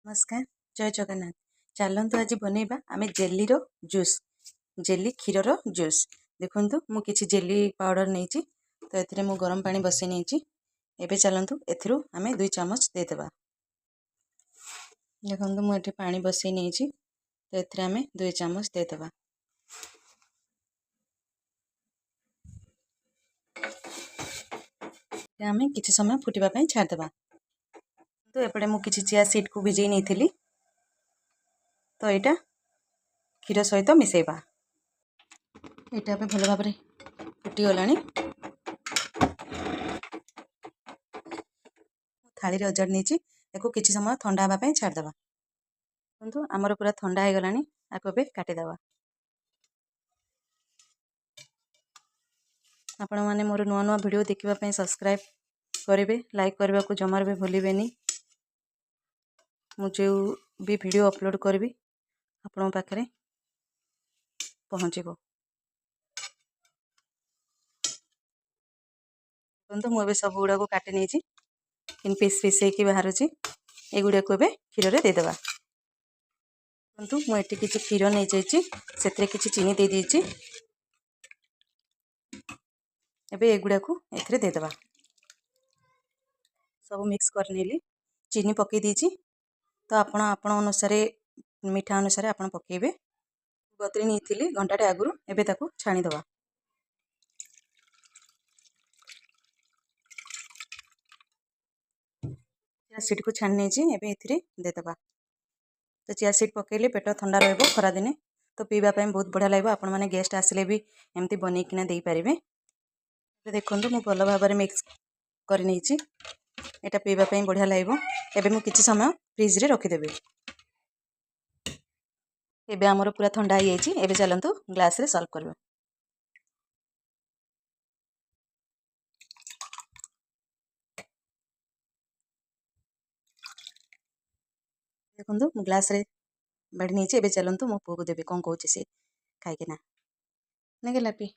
नमस्कार जय जगन्नाथ। चलतु आज बनइबा आमे जेली रो जूस जेली क्षीर रो जूस। देखंतु मु किछि जेली पाउडर नेछि तो एथिरे मु गरम पानी बसै नेछि। एबे चलंतु एथिरु आमे 2 चम्मच दे देबा। देखंतु मु एठी पानी बसै नेछि तो एथिरे आमे 2 चम्मच दे देबा। आमे किछि समय फुटिबा पई छाड़ देबा। तो एपटे मु किछि चिया सीड को भिजै नेथिली तो एटा क्षीर सहित मिसेबा। एटा पे भल भाबरे फुटी गलानी। थाली रे अजाड़ नेछि एको किछि समय ठंडा हबा पई छाड़ देबा। किंतु हमर पूरा ठंडा हे गलानी आको पे काटि देबा। आपण माने मोर नुआ नुआ वीडियो देखिबा पई सब्सक्राइब करिवे, लाइक करबा को जमार भी भूलिबेनी। मु जो भी वीडियो अपलोड करबी आपण पाखरे पहुँचबो। तो मुझे सब गुड़ा को काटि नहीं इन पीस पीस होगी बाहर ए गुड़ा को क्षीर रे देदेबा। किंतु मुझे किसी क्षीर नहीं जाइए किसी चीनी दे देइछि। एबे एगुड़ा को एथिरे देदेबा। सब मिक्स कर नेली चीनी पकई दीची तो आपण अनुसार मीठा अनुसार आपण पकेबे। बतरी नहीं घंटाटे आगु एबे ताकू छाणी दबा। चिया सीड को छाणी नहीं एबे एथिरे देदेबा। तो चिया सीड पकेले पेट ठंडा रहबो खरा दिने तो पीबा पई बहुत बढ़िया लागबो। आपण माने गेस्ट आसिले भी एमती बनै किना देई परिबे। देखंतु मु भल भाबरे मिक्स कर नेछि। एटा पीबा पई बढ़िया लागबो। एबे मु किछि समय फ्रिज रे रखि देबे। एबे हमर पूरा ठंडा हो जाइछि। एबे चलंतु ग्लास रे सर्व करबे। देखंतु मु ग्लास रे बाड़ी नेछि। एबे चलंतु मो पुओ को देबे कोन कहूछि से खाइ के ना नेगेला पी।